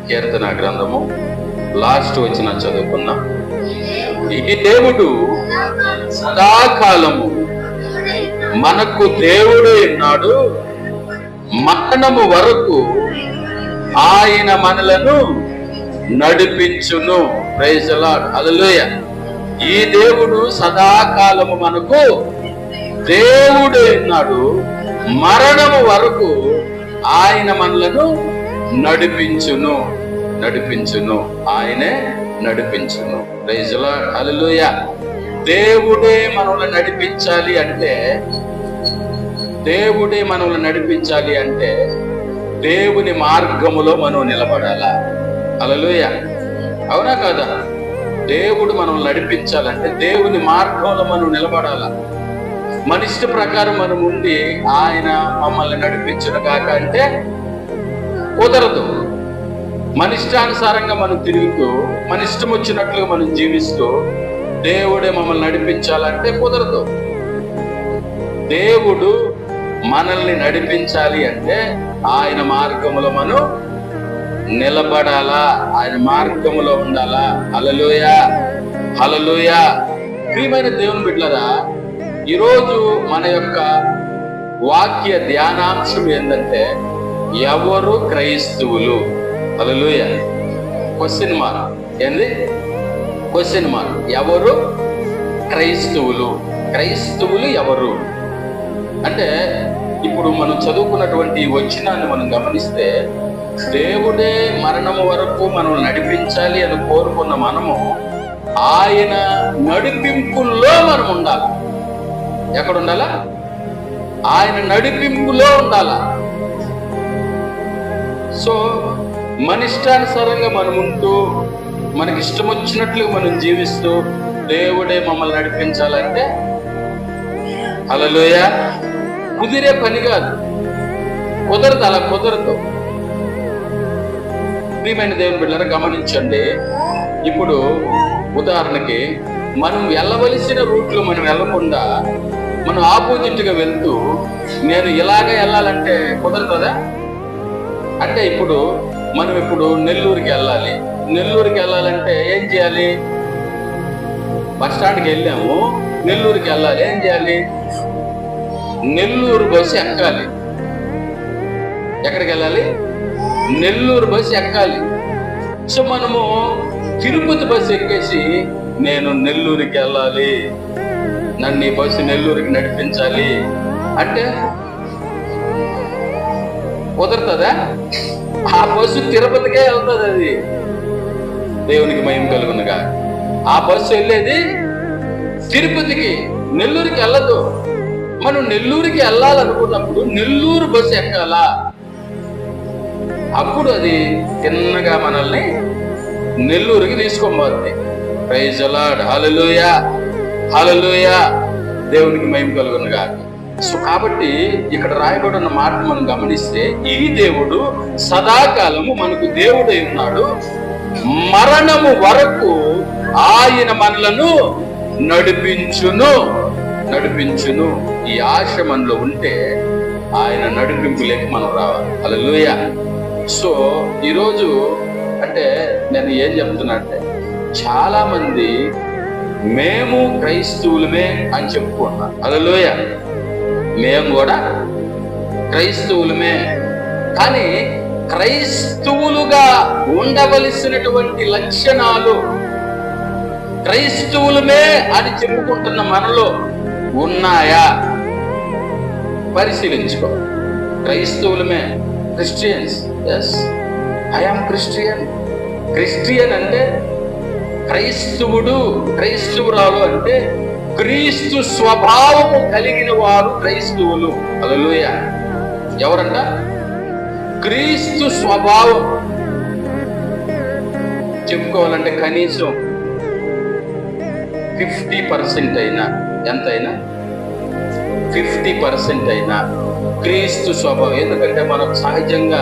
కీర్తన గ్రంథము లాస్ట్ వచ్చిన చదువుకున్నాం. ఈ దేవుడు సదాకాలము మనకు దేవుడు ఉన్నాడు, మరణము వరకు ఆయన మనలను నడిపించును. ప్రైజ్ ది లార్డ్, హల్లెలూయా. ఈ దేవుడు సదాకాలము మనకు దేవుడు ఉన్నాడు, మరణము వరకు ఆయన మనలను నడిపించును. ఆయనే నడిపించును. ప్రైజ్ ది లార్డ్, హల్లెలూయా. దేవుడే మనల్ని నడిపించాలి అంటే దేవుని మార్గములో మనం నిలబడాలా? హల్లెలూయా, అవునా కాదా? దేవుడు మనం నడిపించాలంటే దేవుని మార్గంలో మనం నిలబడాలా. మన ఇష్ట ప్రకారం మనం ఉండి ఆయన మమ్మల్ని నడిపించును కాక అంటే కుదరదు. మన ఇష్టానుసారంగా మనం తిరుగుతూ, మన ఇష్టం వచ్చినట్లుగా మనం జీవిస్తూ దేవుడే మమ్మల్ని నడిపించాలంటే కుదరదు. దేవుడు మనల్ని నడిపించాలి అంటే ఆయన మార్గములో మనం నిలబడాలా, ఆయన మార్గములో ఉండాలా. హల్లెలూయా, హల్లెలూయా. ప్రియమైన దేవుని బిడ్డలారా, ఈరోజు మన యొక్క వాక్య ధ్యానాంశం ఏంటంటే ఎవరు క్రైస్తవులు? హల్లెలూయా. Question mark. ఏంది? Question mark. ఎవరు క్రైస్తవులు? క్రైస్తవులు ఎవరు అంటే, ఇప్పుడు మనం చదువుకున్నటువంటి వచనాన్ని మనం గమనిస్తే, దేవుడే మరణము వరకు మనం నడిపించాలి అని కోరుకున్న మనము ఆయన నడిపింపులో మనం ఉండాలి. ఎక్కడ ఉండాలా? ఆయన నడిపింపులో ఉండాలా. సో మన ఇష్టానుసారంగా మనం ఉంటూ, మనకి ఇష్టం వచ్చినట్లుగా మనం జీవిస్తూ దేవుడే మమ్మల్ని నడిపించాలంటే హల్లెలూయా కుదిరే పని కాదు, కుదరదు, అలా కుదరదు. ప్రియమైన దేవుని బిడ్డలారా గమనించండి. ఇప్పుడు ఉదాహరణకి మనం వెళ్ళవలసిన రూట్లో మనం వెళ్ళకుండా మనం ఆపోజిట్గా వెళ్తూ నేను ఇలాగ వెళ్ళాలంటే కుదరదా? అంటే ఇప్పుడు మనం నెల్లూరుకి వెళ్ళాలి. నెల్లూరుకి వెళ్ళాలంటే ఏం చేయాలి? బస్ స్టాండ్కి వెళ్ళాము, నెల్లూరుకి వెళ్ళాలి. ఏం చేయాలి? నెల్లూరు బస్సు ఎక్కాలి. ఎక్కడికి వెళ్ళాలి? నెల్లూరు బస్సు ఎక్కాలి. సో మనము తిరుపతి బస్సు ఎక్కేసి నేను నెల్లూరుకి వెళ్ళాలి, నన్ను ఈ బస్సు నెల్లూరుకి నడిపించాలి అంటే కుదరతుందా? ఆ బస్సు తిరుపతికే వెళ్తుంది. అది దేవునికి మహిమ కలుగునుగా. ఆ బస్సు వెళ్ళేది తిరుపతికి, నెల్లూరుకి వెళ్ళదు. మనం నెల్లూరుకి వెళ్ళాలనుకున్నప్పుడు నెల్లూరు బస్సు ఎక్కాలా, అప్పుడు అది తిన్నగా మనల్ని నెల్లూరుకి తీసుకోబోతుంది. ప్రైజ్ ది లార్డ్, హల్లెలూయా, హల్లెలూయా. దేవునికి మహిమ కలుగునుగా. సో కాబట్టి ఇక్కడ రాయబడిన మాట మనం గమనిస్తే, ఈ దేవుడు సదాకాలము మనకు దేవుడై ఉన్నాడు, మరణము వరకు ఆయన మనలను నడిపించును. ఈ ఆశ మనలో ఉంటే ఆయన నడిపింపులేక మనం రావాలి. హల్లెలూయా. సో ఈరోజు అంటే నేను ఏం చెప్తున్నా అంటే, చాలా మంది మేము క్రైస్తవులమే అని చెప్పుకున్నాం. హల్లెలూయా, మేము కూడా క్రైస్తవులమే. కానీ క్రైస్తవులుగా ఉండవలసినటువంటి లక్షణాలు క్రైస్తవులమే అని చెప్పుకుంటున్న మనలో ఉన్నాయా? పరిశీలించుకో. క్రైస్తవులమే, Christians. Yes, I am Christian. Christian అంటే క్రైస్తవుడు, క్రైస్తవురాలు అంటే క్రీస్తు స్వభావము కలిగిన వారు క్రైస్తవులు. హల్లెలూయా. ఎవరంట? క్రీస్తు స్వభావం చెప్పుకోవాలంటే కనీసం 50% అయినా, ఎంతైనా 50% అయినా క్రీస్తు స్వభావం. ఎందుకంటే మనం సహజంగా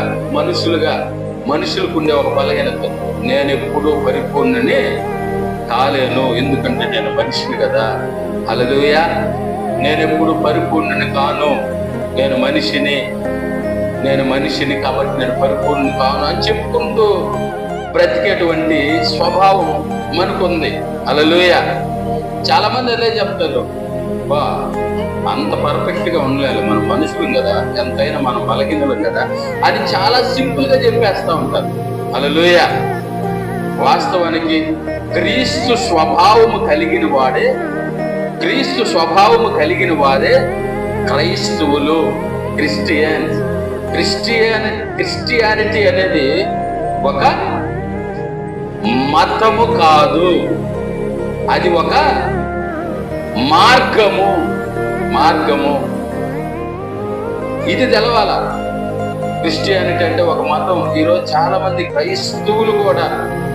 మనుషులకు ఉండే ఒక బలహీనత, నేను ఎప్పుడూ పరిపూర్ణని కాలేను, ఎందుకంటే నేను మనిషిని కదా. హల్లెలూయా. నేను ఎప్పుడు పరిపూర్ణని కాను, నేను మనిషిని. నేను మనిషిని కాబట్టి నేను పరిపూర్ణ కాను అని చెప్పుకుంటూ బ్రతికేటువంటి స్వభావం మనకుంది. హల్లెలూయా. చాలా మంది అదే చెప్తారు, బా అంత పర్ఫెక్ట్ గా ఉండలేదు, మనం మనుషులు కదా, ఎంతైనా మనం బలహీనులం కదా అని చాలా సింపుల్ గా చెప్పేస్తా ఉంటారు. హల్లెలూయా. వాస్తవానికి క్రీస్తు స్వభావము కలిగిన వారే క్రైస్తవులు, క్రిస్టియానిటీ అనేది ఒక మతము కాదు, అది ఒక మార్గము. ఇది తెలవాలా. క్రిస్టియానిటీ అంటే ఒక మతం. ఈరోజు చాలా మంది క్రైస్తవులు కూడా,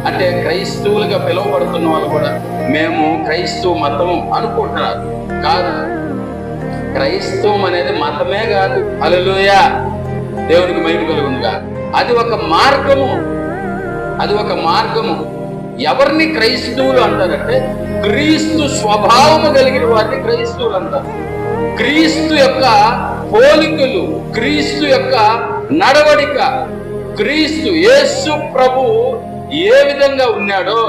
అంటే క్రైస్తవులుగా పిలువబడుతున్న వాళ్ళు కూడా మేము క్రైస్తవ మతం అనుకుంటున్నారు. కాదు, క్రైస్తవం అనేది మతమే కాదు. హల్లెలూయా. దేవునికి మహిమ కలుగునుగా. అది ఒక మార్గము. ఎవరిని క్రైస్తవులు అంటారంటే క్రీస్తు స్వభావము కలిగిన వారిని క్రైస్తవులు అంటారు. క్రీస్తు యొక్క పోలికలు, క్రీస్తు యొక్క నడవడిక, క్రీస్తు యేసు ప్రభు ఏ విధంగా ఉన్నాడో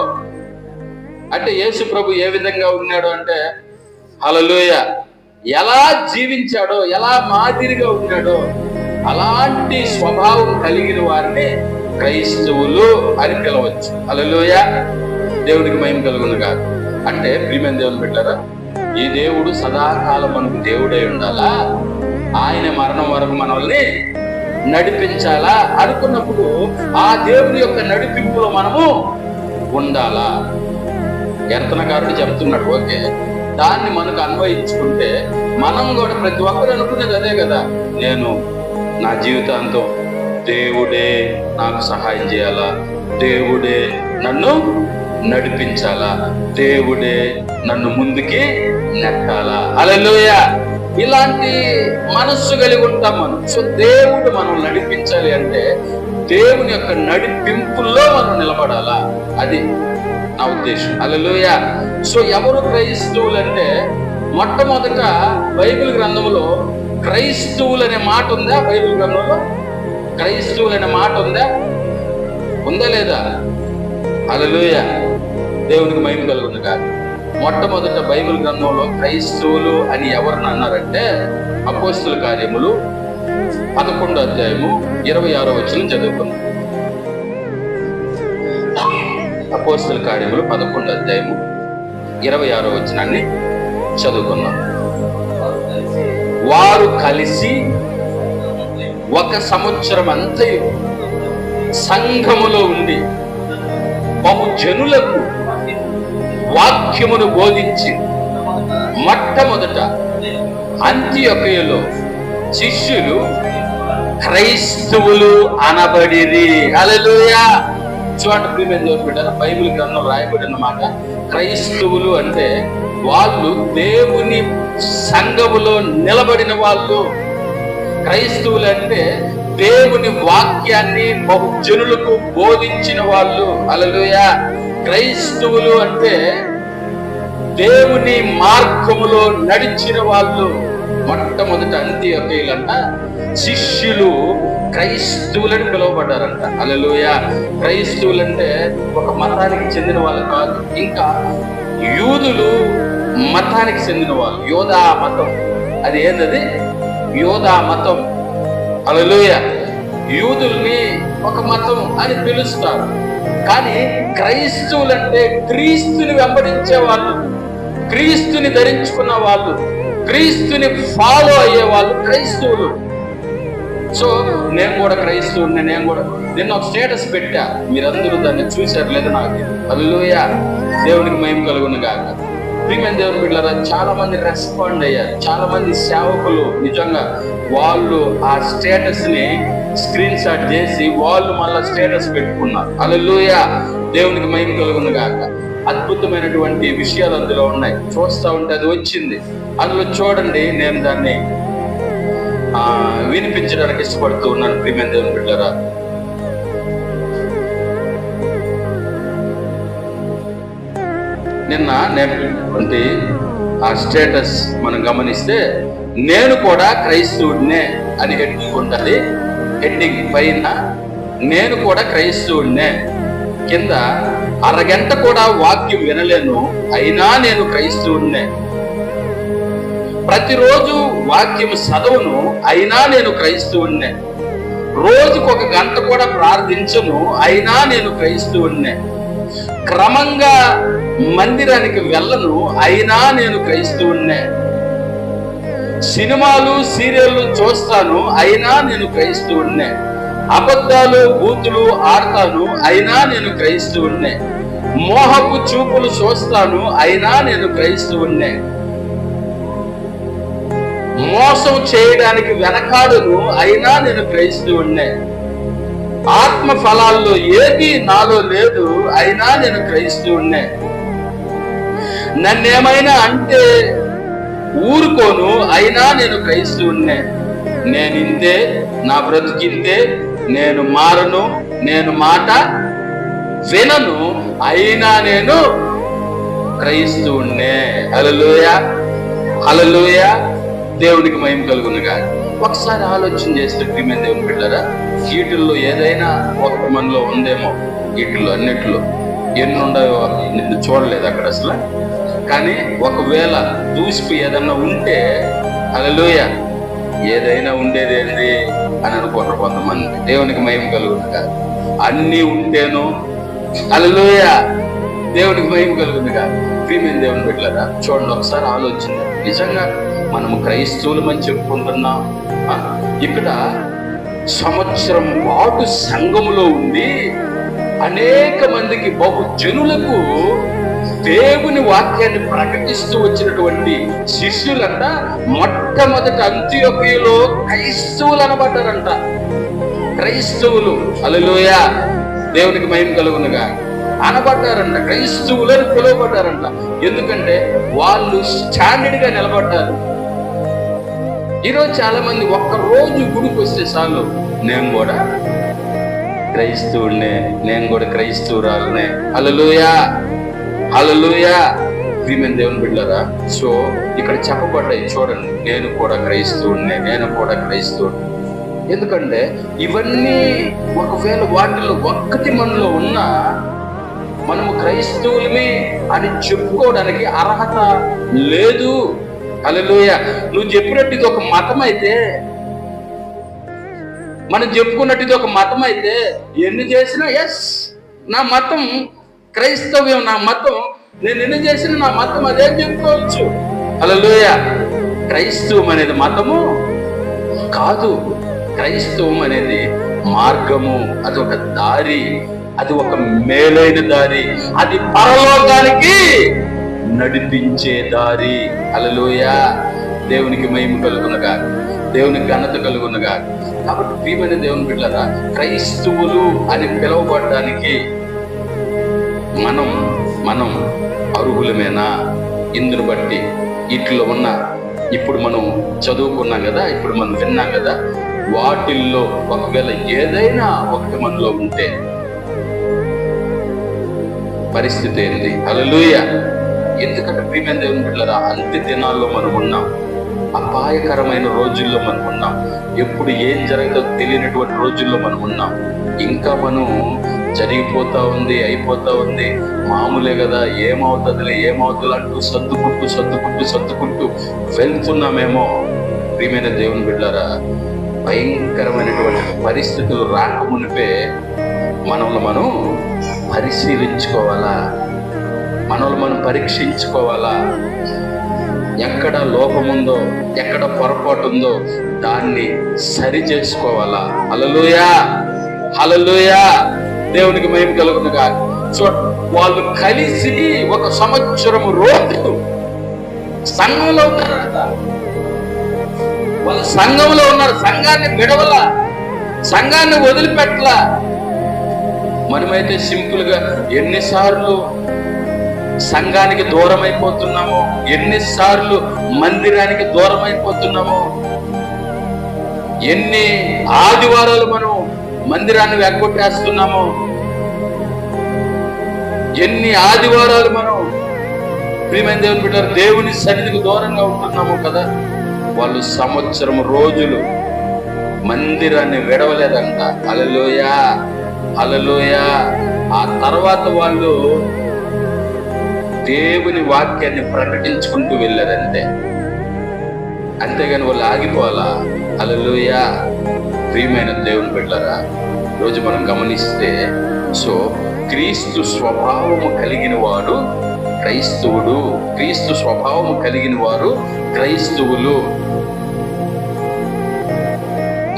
అంటే హల్లెలూయా, ఎలా జీవించాడో, ఎలా మాదిరిగా ఉన్నాడో అలాంటి స్వభావం కలిగిన వారిని క్రైస్తవులు అని పిలవచ్చు. హల్లెలూయా. దేవునికి మహిమ కలుగునుగా. అంటే ప్రియమైన దేవుని బిడ్డలారా, ఈ దేవుడు సదాకాలం మనకు దేవుడై ఉండాలా, ఆయన మరణం వరకు మనల్ని నడిపించాలా అనుకున్నప్పుడు ఆ దేవుని యొక్క నడిపింపులో మనము ఉండాలా. కీర్తనకారుడు చెప్తున్నాడు, ఓకే, దాన్ని మనకు అన్వయించుకుంటే మనం కూడా ప్రతి ఒక్కరు అనుకునేది అదే కదా, నేను నా జీవితాంతం దేవుడే నాకు సహాయం చేయాలా, దేవుడే నన్ను నడిపించాలా, దేవుడే నన్ను ముందుకి నెట్టాలా. హల్లెలూయా. ఇలాంటి మనస్సు కలిగి ఉంటాం మనం. సో దేవుడు మనం నడిపించాలి అంటే దేవుని యొక్క నడిపింపుల్లో మనం నిలబడాలా, అది నా ఉద్దేశం. హల్లెలూయా. సో ఎవరు క్రైస్తవులు అంటే మొట్టమొదట బైబిల్ గ్రంథంలో క్రైస్తవులు అనే మాట ఉందా? బైబిల్ గ్రంథంలో క్రైస్తవులు అనే మాట ఉందా లేదా? హల్లెలూయా. దేవునికి మహిమ కలుగునుగా. మొట్టమొదట బైబిల్ గ్రంథంలో క్రైస్తవులు అని ఎవరిని అన్నారంటే అపోస్తలుల కార్యములు 11వ అధ్యాయము 26వ వచనం చదువుకున్నాం. అపోస్తలుల కార్యములు 11వ అధ్యాయము 26వ వచనాన్ని చదువుకున్నాం. వారు కలిసి 1 సంవత్సరం అంతయు సంఘములో ఉండి బహుజనులకు వాక్యమును బోధించి మొట్టమొదట అంతియొకయలో శిష్యులు క్రైస్తవులు అనబడిరి. హల్లెలూయా. చూడండి ప్రియమైన దేవుని బిడ్డలారా, బైబిల్ గ్రంథంలో రాయబడిన మాట క్రైస్తవులు అంటే వాళ్ళు దేవుని సంఘములో నిలబడిన వాళ్ళు. క్రైస్తవులు అంటే దేవుని వాక్యాన్ని బహుజనులకు బోధించిన వాళ్ళు. హల్లెలూయా. క్రైస్తవులు అంటే దేవుని మార్గములో నడిచిన వాళ్ళు. మొట్టమొదట అంతియొకయులంట శిష్యులు క్రైస్తవులని పిలువబడ్డారంట. హల్లెలూయా. క్రైస్తవులు అంటే ఒక మతానికి చెందిన వాళ్ళు కాదు, ఇంకా యూదులు మతానికి చెందిన వాళ్ళు. యోధా మతం, అది ఏంటది? యోధా మతం. హల్లెలూయా. యూదుల్ని ఒక మతం అని పిలుస్తారు, కానీ క్రైస్తవులు అంటే క్రీస్తుని వెంబడించే వాళ్ళు, క్రీస్తుని ధరించుకున్న వాళ్ళు, క్రీస్తుని ఫాలో అయ్యే వాళ్ళు క్రైస్తవులు. సో నేను కూడా క్రైస్తవుని. నిన్న ఒక స్టేటస్ పెట్టా, మీరందరూ దాన్ని చూశారు లేదా నాకు. హల్లెలూయా. దేవునికి మహిమ కలుగునుగాక. ప్రియమైన దేవుని బిడ్డలారా, చాలా మంది రెస్పాండ్ అయ్యారు. చాలా మంది సేవకులు నిజంగా వాళ్ళు ఆ స్టేటస్ ని స్క్రీన్ షాట్ చేసి వాళ్ళు మళ్ళా స్టేటస్ పెట్టుకున్నారు. హల్లెలూయా. దేవునికి మహిమ కలుగునుగాక. అద్భుతమైనటువంటి విషయాలు అందులో ఉన్నాయి. చూస్తా ఉంటే అది వచ్చింది. అందులో చూడండి, నేను దాన్ని వినిపించడానికి ఇష్టపడుతూ ఉన్నాను. ప్రియమైన దేవుని బిడ్డలారా, నిన్న నేను ఆ స్టేటస్ మనం గమనిస్తే నేను కూడా క్రైస్తవుడినే అని హెడ్డింగ్ ఉంటుంది. హెడ్డింగ్ పైన నేను కూడా క్రైస్తవుడినే, కింద అరగంట కూడా వాక్యం వినలేను అయినా నేను క్రైస్తవుడినే, ప్రతిరోజు వాక్యం చదవను అయినా నేను క్రైస్తవుడినే, రోజుకు 1 గంట కూడా ప్రార్థించను అయినా నేను క్రైస్తవుడినే, క్రమంగా మందిరానికి వెళ్ళను అయినా నేను క్రైస్తవుడినే, సినిమాలు సీరియళ్ళు చూస్తాను అయినా నేను క్రైస్తవుడినే, అబద్ధాలు బూతులు ఆడతాను అయినా నేను క్రైస్తవుడినే, మోహపు చూపులు చూస్తాను అయినా నేను క్రైస్తవుడినే, మోసం చేయడానికి వెనకాడును అయినా నేను క్రైస్తవుడినే, ఆత్మ ఫలాల్లో ఏది నాలో లేదు అయినా నేను క్రైస్తవుడినే, నన్నేమైనా అంటే ఊరుకోను అయినా నేను క్రైస్తవుడినే, నేనింతే, నా బ్రతికింతే, నేను మారను, నేను మాట వినను అయినా నేను క్రైస్తవుడినే. హల్లెలూయా, హల్లెలూయా, దేవునికి మహిమ కలుగునుగా. ఒకసారి ఆలోచన చేస్తే ప్రియమైన దేవుని బిడ్డలారా, వీటిల్లో ఏదైనా ఒకటి మనలో ఉందేమో, వీటిల్లో అన్నిట్లో ఎన్ని ఉన్నాయో నిన్ను చూడలేదు అక్కడ అసలు, కానీ ఒకవేళ దూసిపోయి ఏదన్నా ఉంటే హల్లెలూయా, ఏదైనా ఉండేది ఏంది అని అనుకుంటారు కొంతమంది. దేవునికి మహిమ కలుగునుగా. అన్నీ ఉంటేను హల్లెలూయా, దేవునికి మహిమ కలుగునుగా. ప్రియమైన దేవుని బిడ్డలారా, చూడండి ఒకసారి ఆలోచన. నిజంగా మనము క్రైస్తవులమని చెప్పుకుంటున్నాం. ఇక్కడ సంవత్సరం పాటు సంఘములో ఉండి అనేక మందికి బహుజనులకు దేవుని వాక్యాన్ని ప్రకటిస్తూ వచ్చినటువంటి శిష్యులంట మొట్టమొదటి అంత్యోక్యలో క్రైస్తవులు అనబడ్డారంట. క్రైస్తవులు, హల్లెలూయా, దేవునికి మహిమ కలుగునుగా, అనబడ్డారంట. క్రైస్తవులని పిలువబడ్డారంట. ఎందుకంటే వాళ్ళు స్టాండర్డ్ గా నిలబడ్డారు. ఈరోజు చాలా మంది ఒక్కరోజు గుడికి వస్తే చాలు, నేను కూడా క్రైస్తవుడినే, నేను కూడా క్రైస్తవురాలనే. హల్లెలూయా, హల్లెలూయా. ప్రియమైన దేవుని బిడ్డలారా, సో ఇక్కడ చెప్పబడ్డాయి చూడండి, నేను కూడా క్రైస్తవుడినే, నేను కూడా క్రైస్తవుడిని. ఎందుకంటే ఇవన్నీ ఒకవేళ వాటిలో ఒక్కటి మనలో ఉన్నా మనము క్రైస్తవులమే అని చెప్పుకోవడానికి అర్హత లేదు. హల్లెలూయా. నువ్వు చెప్పినట్టు ఇది ఒక మతం అయితే, మనం చెప్పుకున్నట్టు ఇది ఒక మతం అయితే, ఎన్ని చేసినా ఎస్ నా మతం క్రైస్తవ్యం, నా మతం, నేను ఎన్ని చేసినా నా మతం అదే చెప్పుకోవచ్చు. హల్లెలూయా. క్రైస్తవం అనేది మతము కాదు. క్రైస్తవం అనేది మార్గము, అది ఒక దారి, అది ఒక మేలైన దారి, అది పరలోకానికి నడిపించే దారి. హల్లెలూయా. దేవునికి మహిమ కలుగునుగా, దేవునికి ఘనత కలుగునుగా. కాబట్టి ప్రియమైన దేవుని బిడ్డలారా, క్రైస్తవులు అని పిలువబడడానికి మనం అర్హులమేనా? ఇందును బట్టి ఇట్లో ఉన్న, ఇప్పుడు మనం చదువుకున్నాం కదా, ఇప్పుడు మనం విన్నాం కదా, వాటిల్లో ఒకవేళ ఏదైనా ఒకటి మనలో ఉంటే పరిస్థితి ఏంటి? హల్లెలూయా. ఎందుకంటే ప్రియమైన దేవుని బిడ్డలారా, అంత్య దినాల్లో మనం ఉన్నాం, అపాయకరమైన రోజుల్లో మనం ఉన్నాం, ఎప్పుడు ఏం జరుగుతుందో తెలియనటువంటి రోజుల్లో మనం ఉన్నాం. ఇంకా మనం జరిగిపోతా ఉంది, అయిపోతా ఉంది, మామూలే కదా, ఏమవుతుంది అంటూ సర్దుకుంటూ వెళ్తున్నామేమో. ప్రియమైన దేవుని బిడ్డలారా, భయంకరమైనటువంటి పరిస్థితులు రాకమునిపే మనల్ని మనం పరిశీలించుకోవాలా, మనల్ని మనం పరీక్షించుకోవాలా. ఎక్కడ లోపముందో, ఎక్కడ పొరపాటు ఉందో దాన్ని సరి చేసుకోవాలా. హల్లెలూయా, హల్లెలూయా. దేవునికి మహిమ కలుగునుగా. వాళ్ళు కలిసి 1 సంవత్సరం రోజు సంఘంలో ఉన్నారంట. వాళ్ళు సంఘంలో ఉన్నారు, సంఘాన్ని విడవల, సంఘాన్ని వదిలిపెట్టలా. మనమైతే సింపుల్ గా ఎన్నిసార్లు సంఘానికి దూరం అయిపోతున్నామో, ఎన్నిసార్లు మందిరానికి దూరం అయిపోతున్నామో, ఎన్ని ఆదివారాలు మనం మందిరాన్ని వెగ్గొట్టేస్తున్నామో, ఎన్ని ఆదివారాలు మనం ప్రియమైన దేవుని బిడ్డలారా దేవుని సన్నిధికి దూరంగా ఉంటున్నాము కదా. వాళ్ళు సంవత్సరం రోజులు మందిరాన్ని విడవలేదంట. హల్లెలూయా, హల్లెలూయా. ఆ తర్వాత వాళ్ళు దేవుని వాక్యాన్ని ప్రకటించుకుంటూ వెళ్ళారంతే, అంతేగాని వాళ్ళు ఆగిపోవాలా? హల్లెలూయా. ప్రియమైన దేవుని బిడ్డలారా, రోజు మనం గమనిస్తే క్రీస్తు స్వభావము కలిగిన వాడు క్రైస్తవుడు, క్రీస్తు స్వభావము కలిగిన వారు క్రైస్తవులు.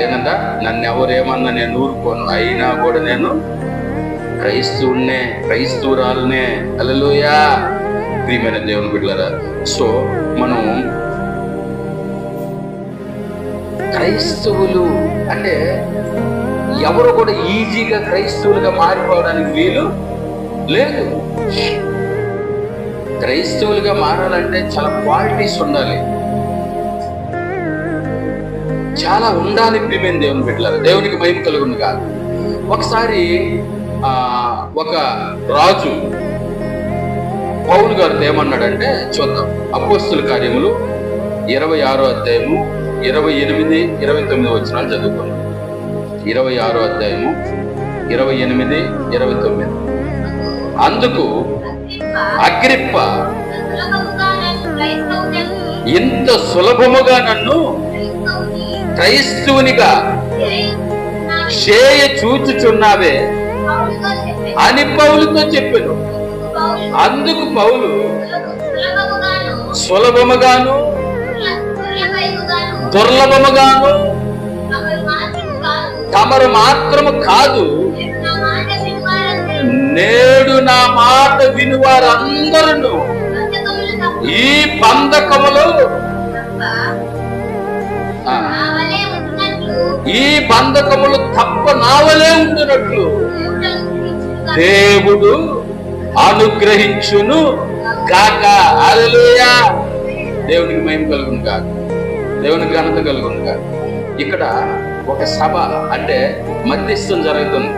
ఏంటంట, నన్ను ఎవరేమన్నా నేను ఊరుకోను, అయినా కూడా నేను క్రైస్తవునే, క్రైస్తవురాలనే. హల్లెలూయా. ప్రియమైన దేవుని బిడ్డలారా, మనం క్రైస్తవులు అంటే ఎవరు కూడా ఈజీగా క్రైస్తవులుగా మారిపోవడానికి వీలు లేదు. క్రైస్తవులుగా మారాలంటే చాలా క్వాలిటీస్ ఉండాలి, చాలా ఉండాలి. ప్రియమైన దేవుని బిడ్డలారా, దేవునికి మహిమ కలుగును కాదు. ఒకసారి ఒక రాజు పౌలు గారితో ఏమన్నాడంటే, చూద్దాం. అపోస్తుల కార్యములు 26వ అధ్యాయము 28, 29 వచనాలు చదువుకున్నాం. 26వ అధ్యాయము 28, 29. అందుకు అగ్రిప్ప, ఇంత సులభముగా నన్ను క్రైస్తవునిగా చేయ చూచుచున్నావే అని పౌలుతో చెప్పాను. అందుకు పౌలు, సులభముగాను దుర్లభముగాను తమరు మాత్రము కాదు, నేడు నా మాట వినువారందరూ ఈ బంధకములో ఈ బంధకములు తప్ప నావలే ఉంటున్నట్లు దేవుడు అనుగ్రహించును గాక. హల్లెలూయా. దేవునికి మహిమ కలుగును గాక, దేవునికి ఘనత కలుగును గాక. ఇక్కడ ఒక సభ అంటే మధ్యస్థం జరుగుతుంది.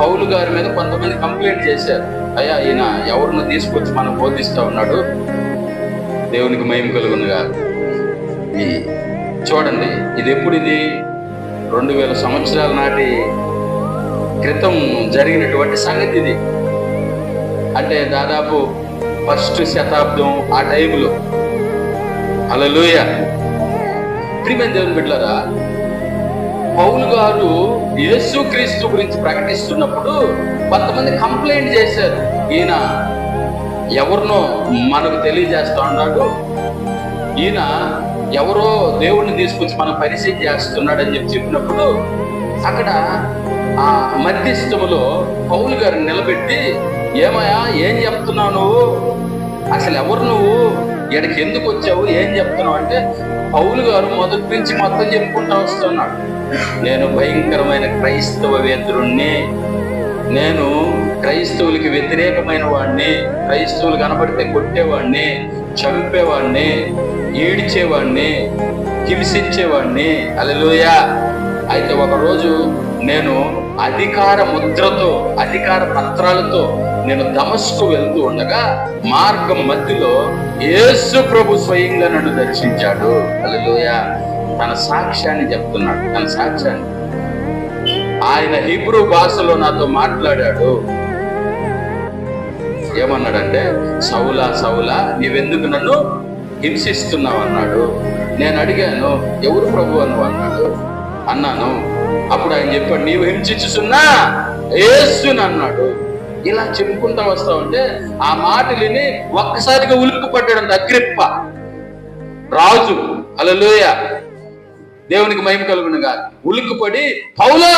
పౌలు గారి మీద కొంతమంది కంప్లైంట్ చేశారు, అయ్యా ఈయన ఎవరిని తీసుకొచ్చి మనం బోధిస్తా ఉన్నాడు. దేవునికి మహిమ కలుగును గాక. చూడండి, ఇది ఎప్పుడు, ఇది 2000 సంవత్సరాల నాటి క్రితం జరిగినటువంటి సంగతి ఇది. అంటే దాదాపు 1వ శతాబ్దం ఆ టైంలో. హల్లెలూయా. ప్రియమైన దేవుని బిడ్డలారా, పౌలు గారు యేసుక్రీస్తు గురించి ప్రకటిస్తున్నప్పుడు కొంతమంది కంప్లైంట్ చేశారు, ఈయన ఎవరినో మనకు తెలియజేస్తా ఉన్నాడు, ఈయన ఎవరో దేవుణ్ణి తీసుకొచ్చి మనం పరిచయం చేస్తున్నాడని చెప్పినప్పుడు అక్కడ ఆ మధ్యస్థములో పౌలు గారిని నిలబెట్టి, ఏమయ్యా ఏం చెప్తున్నావు నువ్వు, అసలు ఎవరు నువ్వు, ఇక్కడికి ఎందుకు వచ్చావు, ఏం చెప్తున్నావు అంటే, పౌలు గారు మొదటి నుంచి మొత్తం చెప్పుకుంటూ వస్తున్నాడు. నేను భయంకరమైన క్రైస్తవ వేద్రుణ్ణి, నేను క్రైస్తవులకి వ్యతిరేకమైన వాడిని, క్రైస్తవులు కనబడితే కొట్టేవాడిని, చంపేవాడిని, ఈడ్చేవాడిని, హింసించేవాడిని. హల్లెలూయా. అయితే ఒకరోజు నేను అధికార ముద్రతో, అధికార పత్రాలతో నేను దమస్కు వెళ్తూ ఉండగా మార్గం మధ్యలో యేసు ప్రభు స్వయంగా నన్ను దర్శించాడు. హల్లెలూయా. తన సాక్ష్యాన్ని చెప్తున్నాడు, తన సాక్ష్యాన్ని. ఆయన హీబ్రూ భాషలో నాతో మాట్లాడాడు. ఏమన్నాడంటే, సౌలా సౌలా నీవెందుకు నన్ను హింసిస్తున్నావు అన్నాడు. నేను అడిగాను, ఎవరు ప్రభు అన్నాను. అప్పుడు ఆయన చెప్పాడు, నీవు హింసించుతున్నా యేసుని అన్నాడు. ఇలా చెప్పుకుంటా వస్తా ఉంటే ఆ మాటలని ఒక్కసారిగా ఉలిక్కి పడ్డాడు అగ్రిప్ప రాజు. హల్లెలూయా. దేవునికి మహిమ కలుగునుగా. ఉలిక్కిపడి, పౌలా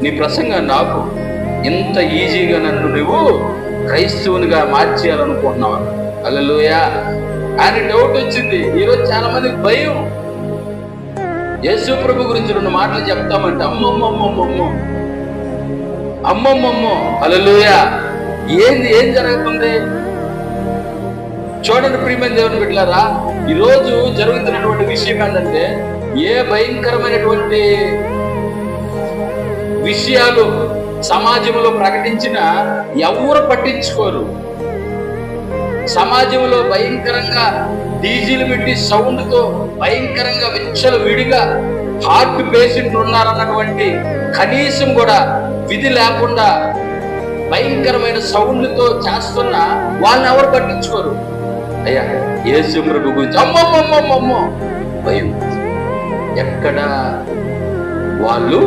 నీ ప్రసంగం నాకు ఇంత ఈజీగా నన్ను నువ్వు క్రైస్తవునిగా మార్చేయాలనుకుంటున్నావు. హల్లెలూయా. ఆయన డౌట్ వచ్చింది. ఈరోజు చాలా మందికి భయం. యేసు ప్రభు గురించి 2 మాటలు చెప్తామంటే అమ్మమ్మమ్మో. హల్లెలూయా. ఏం జరుగుతుంది చూడండి ప్రియమైన దేవుని బిడ్డలారా. ఈరోజు జరుగుతున్నటువంటి విషయం ఏంటంటే, ఏ భయంకరమైనటువంటి విషయాలు సమాజంలో ప్రకటించినా ఎవరు పట్టించుకోరు. సమాజంలో భయంకరంగా డీజీలు పెట్టి సౌండ్తో భయంకరంగా విచ్చలు విడిగా హార్ట్ పేషెంట్లు ఉన్నారన్నటువంటి కనీసం కూడా విధి లేకుండా భయంకరమైన సౌండ్లతో చేస్తున్న వాళ్ళని ఎవరు పట్టించుకోరు. అయ్యా యేసు ప్రభు గురించి అమ్మమ్మమ్మమ్మమ్మో భయం. ఎక్కడ వాళ్ళు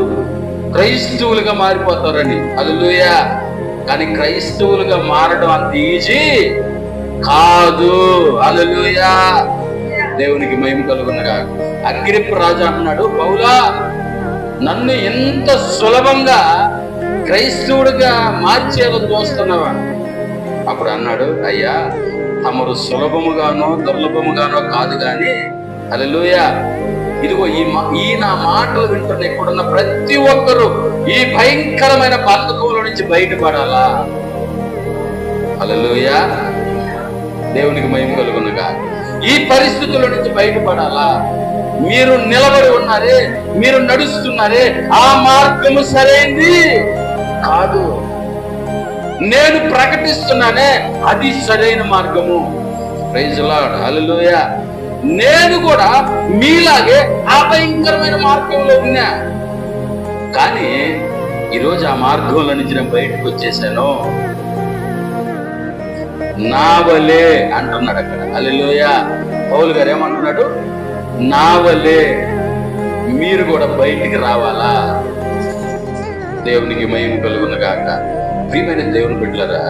క్రైస్తవులుగా మారిపోతారని. హల్లెలూయా. కానీ క్రైస్తవులుగా మారడం అంత ఈజీ కాదు. హల్లెలూయా. దేవునికి మహిమ కలుగునగా. అగ్రిప్ప రాజు అన్నాడు, పౌలా నన్ను ఎంత సులభంగా క్రైస్తవుడిగా మార్చేయాలని చూస్తున్నావా? అప్పుడు అన్నాడు, అయ్యా తమరు సులభముగానో దుర్లభముగానో కాదు కానీ హల్లెలూయా, ఇదిగో ఈ నా మాటలు వింటున్న ఇక్కడున్న ప్రతి ఒక్కరూ ఈ భయంకరమైన బంధకంలో నుంచి బయటపడాలా. హల్లెలూయా. దేవునికి మహిమ కలుగునగా. ఈ పరిస్థితుల నుంచి బయటపడాలా. మీరు నిలబడి ఉన్నారే, మీరు నడుస్తున్నారే, ఆ మార్గము సరైంది కాదు. నేను ప్రకటిస్తున్నానే అది సరైన మార్గము. Praise Lord. హల్లెలూయా. నేను కూడా మీలాగే ఆ భయంకరమైన మార్గంలో ఉన్నా, కానీ ఈరోజు ఆ మార్గంలో నుంచి నేను బయటకు వచ్చేసాను. నా వలే అంటున్నాడు అక్కడ. హల్లెలూయా. పౌలు గారు ఏమంటున్నాడు? నా వలే మీరు కూడా బయటికి రావాలా. దేవునికి మహిమ కలుగును గాక. ప్రియమైన దేవుని బిడ్డలారా,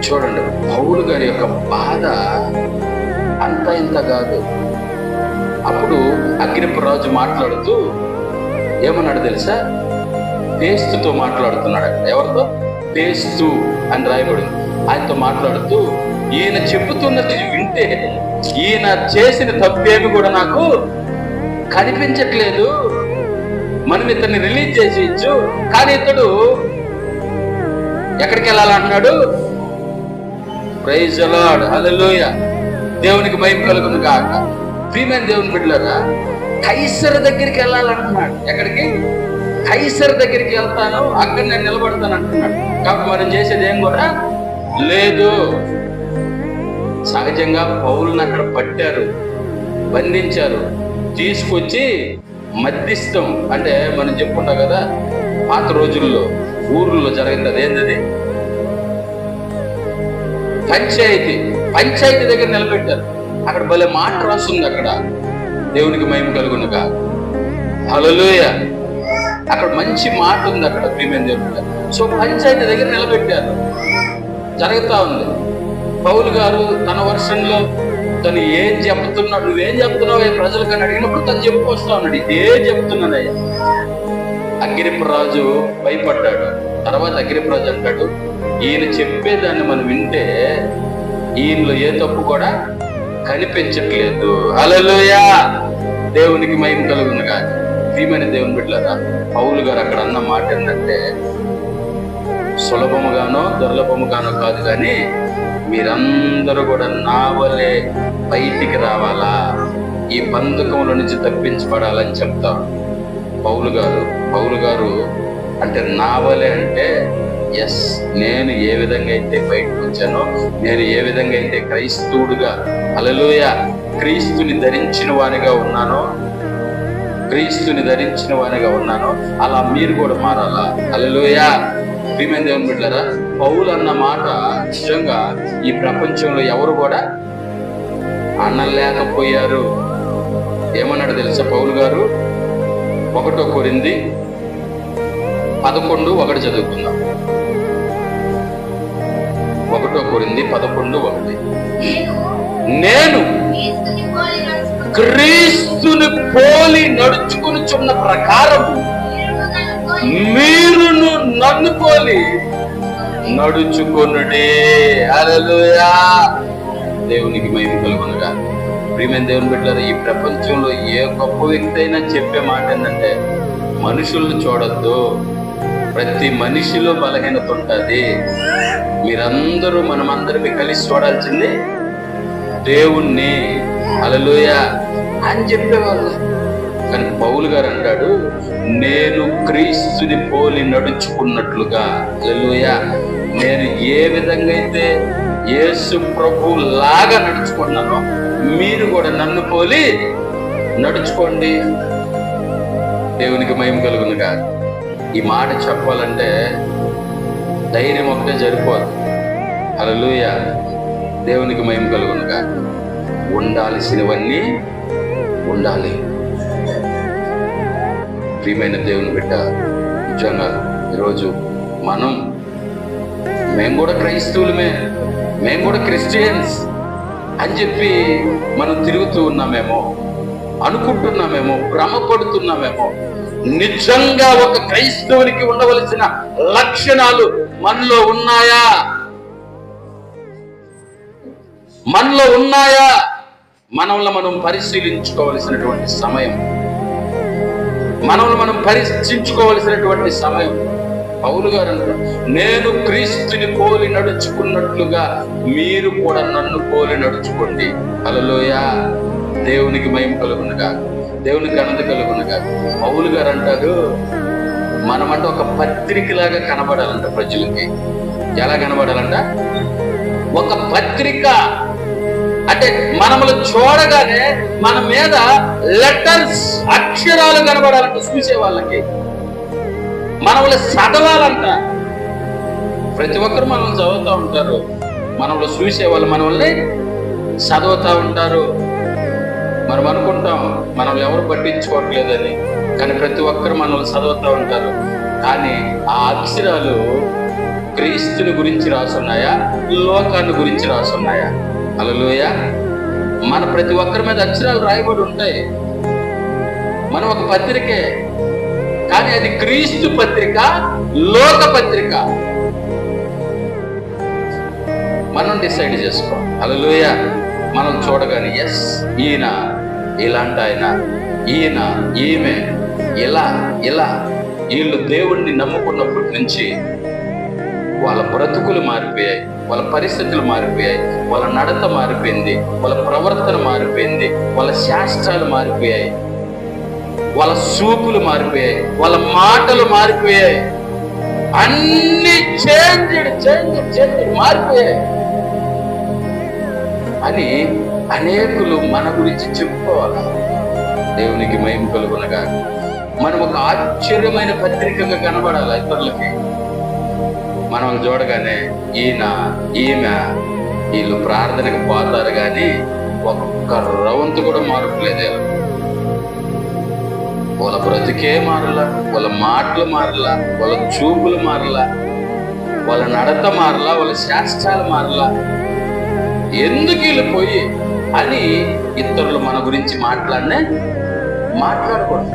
చూడండి, పౌలు గారి యొక్క బాధ అంత ఇంత కాదు. అప్పుడు అగ్రిప్ప రాజు మాట్లాడుతూ ఏమన్నాడు తెలుసా? పేస్తుతో మాట్లాడుతున్నాడు. ఎవరితో? పేస్తు అని రాయబడింది. ఆయనతో మాట్లాడుతూ, ఈయన చెబుతున్నది వింటే ఈయన చేసిన తప్పేమి కూడా నాకు కనిపించట్లేదు. మనం ఇతన్ని రిలీజ్ చేసేయచ్చు, కానీ ఇతడు ఎక్కడికి వెళ్ళాలంటున్నాడు? Praise the Lord. హల్లెలూయా. దేవునికి మహిమ కలుగును గాక. ప్రియమైన దేవుని బిడ్డలారా, కైసర్ దగ్గరికి వెళ్ళాలంటున్నాడు. ఎక్కడికి? కైసర్ దగ్గరికి వెళ్తాను, అక్కడ నేను నిలబడతాను అంటున్నాడు. కాబట్టి మనం చేసేది ఏం కూడా లేదు. సహజంగా పౌలుని అక్కడ పట్టారు, బంధించారు, తీసుకొచ్చి మధ్యస్థం అంటే మనం చెప్పుకుంటాం కదా, పాత రోజుల్లో ఊర్లో జరిగింది. అదేంటది? పంచాయతీ దగ్గర నిలబెట్టారు. అక్కడ భలే మాట రాస్తుంది. అక్కడ దేవునికి మహిమ కలుగునుగా. హల్లెలూయా. అక్కడ మంచి మాట ఉంది అక్కడ. ప్రియమైన దేవుడు. సో పంచాయతీ దగ్గర నిలబెట్టారు. జరుగుతా ఉంది. పౌలు గారు తన వర్షంలో తను ఏం చెప్తున్నాడు, నువ్వేం చెప్తున్నావు ప్రజలకు అని అడిగినప్పుడు తను చెప్పుకొస్తా ఉన్నాడు, ఇదే చెప్తున్నాడయ్యా. అగ్రిప్ప రాజు భయపడ్డాడు. తర్వాత అగ్రిప్ప రాజు అంటాడు, ఈయన చెప్పేదాన్ని మనం వింటే ఈయనలో ఏ తప్పు కూడా కనిపించట్లేదు. హల్లెలూయా. దేవునికి మహిమ కలుగును గాక. ప్రియమైన దేవుని బిడ్డలారా, పౌలు గారు అక్కడ అన్న మాట ఏంటంటే, సులభముగానో దుర్లభముగానో కాదు కానీ మీరందరూ కూడా నా వలే బయటికి రావాలా, ఈ బంధకంలో నుంచి తప్పించబడాలని చెప్తాడు పౌలు గారు అంటే నా వలే అంటే ఎస్, నేను ఏ విధంగా అయితే బయటకు వచ్చానో, నేను ఏ విధంగా అయితే క్రైస్తవుడుగా హల్లెలూయా క్రీస్తుని ధరించిన వానిగా ఉన్నానో అలా మీరు కూడా మారాలా. హల్లెలూయా. ప్రియమైన దేవుని బిడ్డలారా, పౌలు అన్న మాట నిజంగా ఈ ప్రపంచంలో ఎవరు కూడా అనలేకపోయారు. ఏమన్నాడు తెలుసా పౌలు గారు? 1 కొరింథీ 11:1 చదువుకుందాం. 1 కొరింథీ 11:1. నేను క్రీస్తుని పోలి నడుచుకొనుచున్న ప్రకారం మీరును నన్ను పోలి నడుచుకొనుడే. హల్లెలూయా. దేవునికి మహిమ కలుగునుగా. ప్రియమైన దేవుని బిడ్డలారా, ఈ ప్రపంచంలో ఏ గొప్ప వ్యక్తి అయినా చెప్పే మాట ఏంటంటే, మనుషులను చూడొద్దు, ప్రతి మనిషిలో బలహీనత ఉంటుంది, మీరందరూ మనమందరం కలిసి చూడాల్సింది దేవుణ్ణి. హల్లెలూయా అని చెప్పేవాళ్ళు. కానీ పౌలు గారు అంటాడు, నేను క్రీస్తుని పోలి నడుచుకున్నట్లుగా. హల్లెలూయా. నేను ఏ విధంగా అయితే యేసు ప్రభు లాగా నడుచుకున్నానో మీరు కూడా నన్ను పోలి నడుచుకోండి. దేవునికి మహిమ కలుగునుగా. ఈ మాట చెప్పాలంటే ధైర్యం ఒకటే సరిపోదు. హల్లెలూయా, దేవునికి మహిమ కలుగునుగా. ఉండాల్సినవన్నీ ఉండాలి. ప్రియమైన దేవుని బిడ్డ, నిజంగా ఈరోజు మేము కూడా క్రైస్తవులమే, మేము కూడా క్రిస్టియన్స్ అని చెప్పి మనం తిరుగుతూ ఉన్నామేమో, అనుకుంటున్నామేమో, భ్రమపడుతున్నామేమో. నిజంగా ఒక క్రైస్తవునికి ఉండవలసిన లక్షణాలు మనలో ఉన్నాయా? మనలో ఉన్నాయా? మనల్ని మనం పరిశీలించుకోవలసినటువంటి సమయం, మనల్ని మనం పరీక్షించుకోవలసినటువంటి సమయం. పౌలు గారు అంటారు, నేను క్రీస్తుని పోలి నడుచుకున్నట్లుగా మీరు కూడా నన్ను పోలి నడుచుకోండి. హల్లెలూయా, దేవునికి మహిమ కలుగునుగా, దేవునికి ఘనత కలుగునుగా. పౌలు గారు అంటారు, మనమంటే ఒక పత్రికలాగా కనబడాలంట ప్రజలకి. ఎలా కనబడాలంట? ఒక పత్రిక అంటే మనములు చూడగానే మన మీద లెటర్స్, అక్షరాలు కనబడాలంట చూసే వాళ్ళకి. మనములు చదవాలంట. ప్రతి ఒక్కరు మనల్ని చదువుతూ ఉంటారు, మనల్ని చూసే వాళ్ళు మనల్ని చదువుతూ ఉంటారు. మనం అనుకుంటాం మనల్ని ఎవరు పట్టించుకోవట్లేదని, కానీ ప్రతి ఒక్కరు మనల్ని చదువుతూ ఉంటారు. కానీ ఆ అక్షరాలు క్రీస్తుని గురించి రాసున్నాయా, లోకాన్ని గురించి రాసున్నాయా? హల్లెలూయా. మన ప్రతి ఒక్కరి మీద అక్షరాలు రాయబడి ఉంటాయి. మనం ఒక పత్రికే, కానీ అది క్రీస్తు పత్రిక, లోక పత్రిక. మనం డిసైడ్ చేసుకో. హల్లెలూయా. మనం చూడగానే ఎస్, ఈయన ఇలాంటి ఆయన, ఈయన ఈమె ఇలా ఇలా. వీళ్ళు దేవుణ్ణి నమ్ముకున్నప్పటి నుంచి వాళ్ళ బ్రతుకులు మారిపోయాయి, వాళ్ళ పరిస్థితులు మారిపోయాయి, వాళ్ళ నడత మారిపోయింది, వాళ్ళ ప్రవర్తన మారిపోయింది, వాళ్ళ శాస్త్రాలు మారిపోయాయి, వాళ్ళ చూపులు మారిపోయాయి, వాళ్ళ మాటలు మారిపోయాయి. అన్ని చేంజ్ మారిపోయాయి అని అనేకులు మన గురించి చెప్పుకోవాలి. దేవునికి మహిమ కలుగునగా. మనం ఒక ఆశ్చర్యమైన పత్రికగా కనబడాలి ఇతరులకి. మనం చూడగానే ఈయన ఈమె వీళ్ళు ప్రార్థనకు పోతారు, కానీ ఒక్క రవంతు కూడా మార్పులేదు. వాళ్ళ బ్రతికే మారలా, వాళ్ళ మాటలు మారలా, వాళ్ళ చూపులు మారలా, వాళ్ళ నడత మారలా, వాళ్ళ శాస్త్రాలు మారలా. ఎందుకు వీళ్ళు పోయి అని ఇతరులు మన గురించి మాట్లాడకూడదు.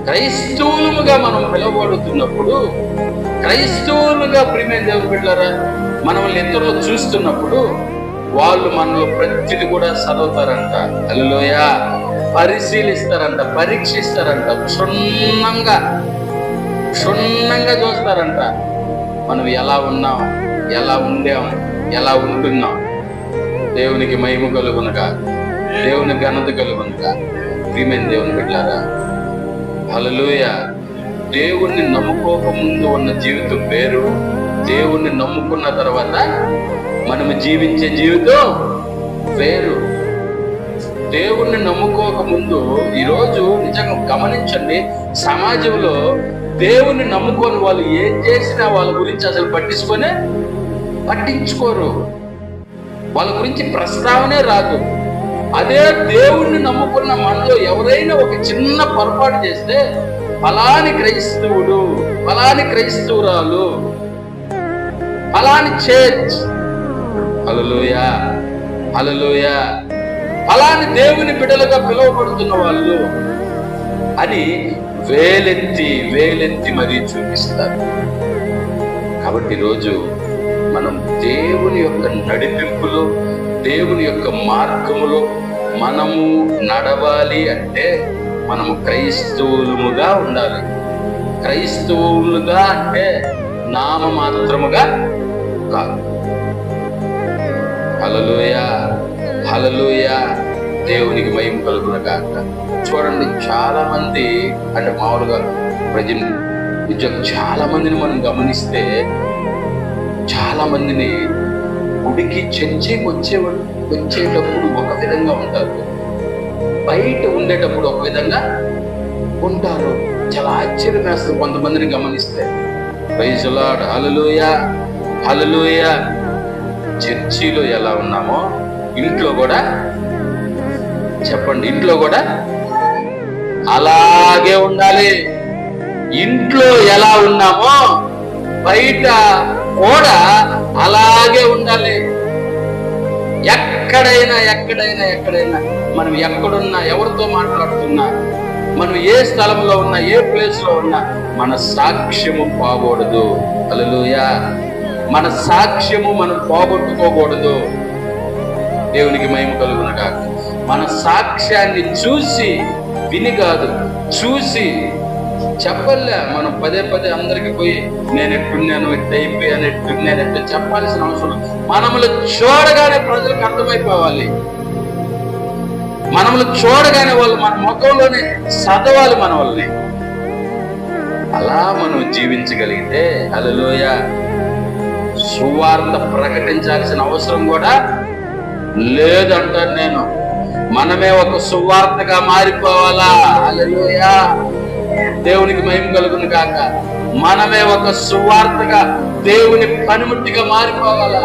క్రైస్తవులుగా మనం పిలువబడుతున్నప్పుడు, క్రైస్తవులుగా ప్రియమైన దేవుని బిడ్డలారా, మనల్ని ఇతరులు చూస్తున్నప్పుడు వాళ్ళు మనలో ప్రతిది కూడా చదువుతారంట. హల్లెలూయా. పరిశీలిస్తారంట, పరీక్షిస్తారంట, క్షుణ్ణంగా చూస్తారంట. మనం ఎలా ఉన్నాం, ఎలా ఉండాం, ఎలా ఉంటున్నాం. దేవునికి మహిమ కలుగునుగా, దేవుని ఘనత కలుగునుగా. ప్రియమైన దేవుని బిడ్డలారా, హల్లెలూయా. దేవుణ్ణి నమ్ముకోకముందు ఉన్న జీవితం వేరు, దేవుణ్ణి నమ్ముకున్న తర్వాత మనము జీవించే జీవితం వేరు. దేవుణ్ణి నమ్ముకోకముందు ఈరోజు నిజంగా గమనించండి, సమాజంలో దేవుణ్ణి నమ్ముకొని వాళ్ళు ఏం చేసినా వాళ్ళ గురించి అసలు పట్టించుకోరు, వాళ్ళ గురించి ప్రస్తావనే రాదు. అదే దేవుణ్ణి నమ్ముకున్న మనలో ఎవరైనా ఒక చిన్న పొరపాటు చేస్తే ఫలాని క్రైస్తవుడు, ఫలాని క్రైస్తవురాలు, ఫలాని చర్చ్, హల్లెలూయా హల్లెలూయా, ఫలాని దేవుని బిడ్డలుగా పిలువబడుతున్న వాళ్ళు అని వేలెత్తి మరీ చూపిస్తారు. కాబట్టి ఈరోజు మనం దేవుని యొక్క నడిపింపులో, దేవుని యొక్క మార్గములో మనము నడవాలి అంటే మనము క్రైస్తవులుగా ఉండాలి. క్రైస్తవులుగా అంటే నామమాత్రముగా కాదు. హల్లెలూయా హల్లెలూయా, దేవునికి మహిమ కలుగునుగాక. చూడండి, చాలా మంది అంటే మామూలుగా ప్రజలు నిజంగా చాలా మందిని మనం గమనిస్తే, చాలా మందిని గుడికి చర్చికి వచ్చేటప్పుడు ఒక విధంగా ఉంటారు, బయట ఉండేటప్పుడు ఒక విధంగా ఉంటారు. చాలా ఆశ్చర్యం వేస్తారు కొంతమందిని గమనిస్తే. ప్రైజ్ ది లార్డ్, హల్లెలూయా, హల్లెలూయా. చర్చిలో ఎలా ఉన్నామో ఇంట్లో కూడా, చెప్పండి, ఇంట్లో కూడా అలాగే ఉండాలి. ఇంట్లో ఎలా ఉన్నామో బయట కూడా అలాగే ఉండాలి. ఎక్కడైనా మనం ఎక్కడున్నా, ఎవరితో మాట్లాడుతున్నా, మనం ఏ స్థలంలో ఉన్నా, ఏ ప్లేస్ లో ఉన్నా, మన సాక్ష్యము పోకూడదు. హల్లెలూయా. మన సాక్ష్యము మనం పోగొట్టుకోకూడదు. దేవునికి మహిమ కలుగును గాక. మన సాక్ష్యాన్ని చూసి, విని కాదు, చూసి చెప్పలే. మనం పదే అందరికి పోయి నేను ఎట్టున్నాను, ఎట్టయిపోయాను, ఎట్టున్నాను, ఎట్టు చెప్పాల్సిన అవసరం. మనములు చూడగానే ప్రజలకు అర్థమైపోవాలి. మనములు చూడగానే వాళ్ళు మన ముఖంలోనే చదవాలి మన వాళ్ళని. అలా మనం జీవించగలిగితే, హల్లెలూయా, సువార్త ప్రకటించాల్సిన అవసరం కూడా లేదంటాను నేను. మనమే ఒక సువార్తగా మారిపోవాలా. హల్లెలూయా, దేవునికి మహిమ కలుగును గాక. మనమే ఒక సువార్తగా, దేవుని పనిముట్టిగా మారిపోవాలా.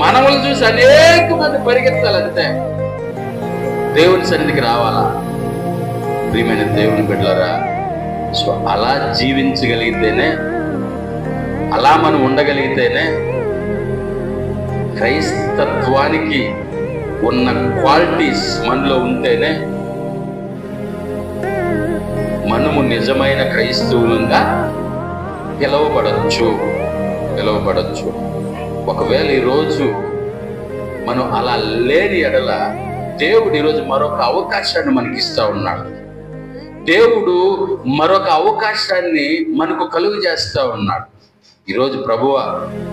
మనములు చూసి అనేక మంది పరిగెత్తాలంతే, దేవుని సన్నిధికి రావాలా. ప్రియమైన దేవుని బిడ్డలారా, సో అలా జీవించగలిగితేనే, అలా మనం ఉండగలిగితేనే క్రైస్తత్వానికి ఉన్న క్వాలిటీస్ మనలో ఉంటేనే మనము నిజమైన క్రైస్తవులుగా పిలవబడచ్చు. ఒకవేళ ఈరోజు మనం అలా లేని ఎడల, దేవుడు ఈరోజు మరొక అవకాశాన్ని మనకి ఇస్తా ఉన్నాడు. దేవుడు మరొక అవకాశాన్ని మనకు కలుగు చేస్తా ఉన్నాడు. ఈరోజు ప్రభువా,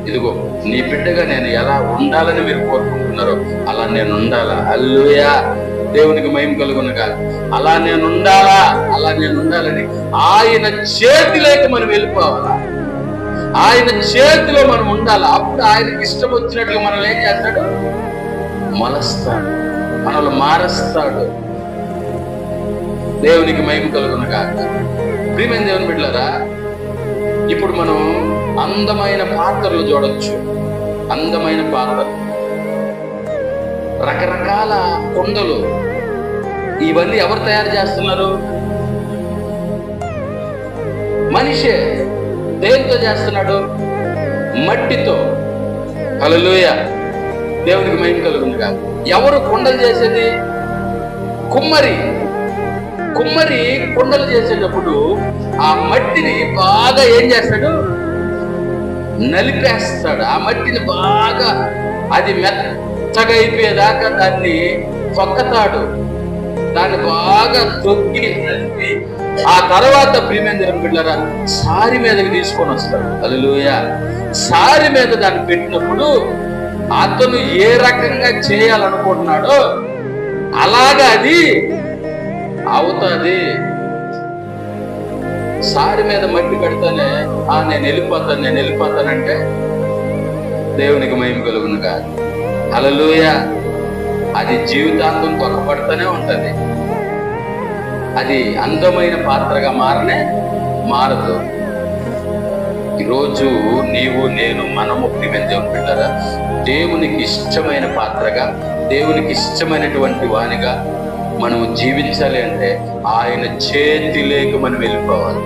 ఇదిగో నీ బిడ్డగా నేను ఎలా ఉండాలని మీరు కోరుకుంటున్నారో అలా నేను ఉండాలా. హల్లెలూయా, దేవునికి మహిమ కలుగును గాక. అలా నేను ఉండాలని ఆయన చేతిలోకి మనం వెళ్ళిపోవాలా. ఆయన చేతిలో మనం ఉండాలా. అప్పుడు ఆయనకి ఇష్టం వచ్చినట్లు మనం ఏం చేస్తాడు? మలస్తాడు, మనల్ని మారుస్తాడు. దేవునికి మహిమ కలుగును గాక. ప్రియమైన దేవుని బిడ్డలారా, ఇప్పుడు మనం అందమైన పాత్రలు చూడొచ్చు. అందమైన పాత్రలు, రకరకాల కుండలు, ఇవన్నీ ఎవరు తయారు చేస్తున్నారు? మనిషే. దేనితో చేస్తున్నాడు? మట్టితో. హల్లెలూయా, దేవునికి మహిమ కలుగును గాక. ఎవరు కుండలు చేసేది? కుమ్మరి కుండలు చేసేటప్పుడు ఆ మట్టిని బాగా ఏం చేస్తాడు? నలిపేస్తాడు. ఆ మట్టిని బాగా, అది మెత్తగా అయిపోయేదాకా దాన్ని తొక్కతాడు. దాన్ని బాగా తొక్కి నలిపి ఆ తర్వాత ప్రియమైన దేవుని బిడ్డలారా, సారి మీదకి తీసుకొని వస్తాడు. హల్లెలూయా. సారి మీద దాన్ని పెట్టినప్పుడు అతను ఏ రకంగా చేయాలనుకుంటున్నాడో అలాగా అది అవుతుంది. సారి మీద మట్టి పెడతానే నేను వెళ్ళిపోతానంటే దేవునికి మహిమ కలుగును గాక. హల్లెలూయా. అది జీవితాంతం తొక్కబడుతూనే ఉంటది. అది అందమైన పాత్రగా మారదు. ఈరోజు నీవు, నేను, మనము ప్రియమైన దేవుని బిడ్డలారా, దేవునికి ఇష్టమైన పాత్రగా, దేవునికి ఇష్టమైనటువంటి వానిగా మనం జీవించాలి అంటే ఆయన చేతిలోకి మనం వెళ్ళిపోవాలి.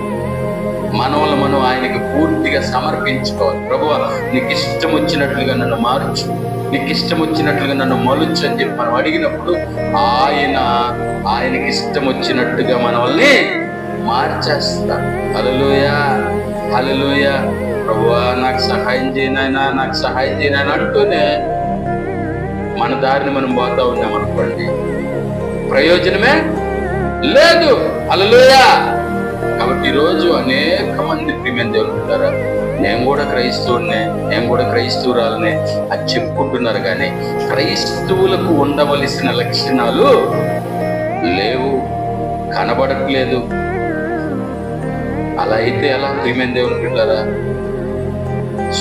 మనల్ని మనం ఆయనకి పూర్తిగా సమర్పించుకోవాలి. ప్రభువా, నీకు ఇష్టం వచ్చినట్లుగా నన్ను మార్చు, నీకు ఇష్టం వచ్చినట్లుగా నన్ను మలుచు అని చెప్పి మనం అడిగినప్పుడు ఆయనకి ఇష్టం వచ్చినట్టుగా మనల్ని మార్చేస్తాడు. హల్లెలూయా, హల్లెలూయా. ప్రభువా, నాకు సహాయం చేయనైనా అంటూనే మన దారిని మనం పోతా ఉన్నాం అనుకోండి, ప్రయోజనమే లేదు. హల్లెలూయా. కాబట్టి ఈరోజు అనేక మంది ప్రియమైన దేవుని ఉంటారా, నేను కూడా క్రైస్తవురాలనే అది చెప్పుకుంటున్నారు. కానీ క్రైస్తవులకు ఉండవలసిన లక్షణాలు లేవు, కనబడట్లేదు. అలా అయితే ఎలా ప్రియమైన దేవుని బిడ్డలారా?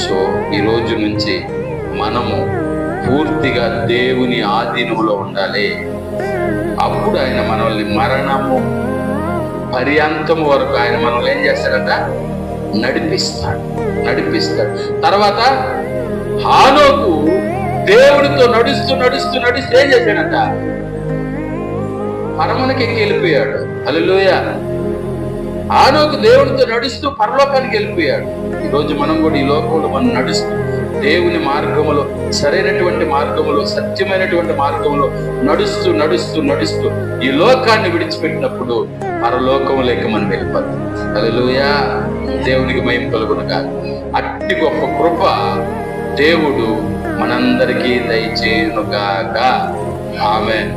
సో ఈ రోజు నుంచి మనము పూర్తిగా దేవుని ఆధీనంలో ఉండాలి. అప్పుడు ఆయన మనల్ని మరణము పర్యాంతం వరకు ఆయన మనల్ని ఏం చేస్తాడట? నడిపిస్తాడు. తర్వాత హానోకు దేవుడితో నడుస్తూ ఏం చేశాడట? పరమునికి వెళ్ళిపోయాడు. హల్లెలూయా. హానోకు దేవుడితో నడుస్తూ పరలోకానికి వెళ్ళిపోయాడు. ఈరోజు మనం కూడా ఈ లోకంలో మనం నడుస్తూ దేవుని మార్గములో, సరైనటువంటి మార్గములో, సత్యమైనటువంటి మార్గంలో నడుస్తూ ఈ లోకాన్ని విడిచిపెట్టినప్పుడు పరలోకములోకి మనం వెళ్ళిపోతాం. హల్లెలూయా. దేవునికి మహిమ కలుగునుగాక. అట్టి గొప్ప కృప దేవుడు మనందరికీ దయచేయునుగాక. ఆమేన్.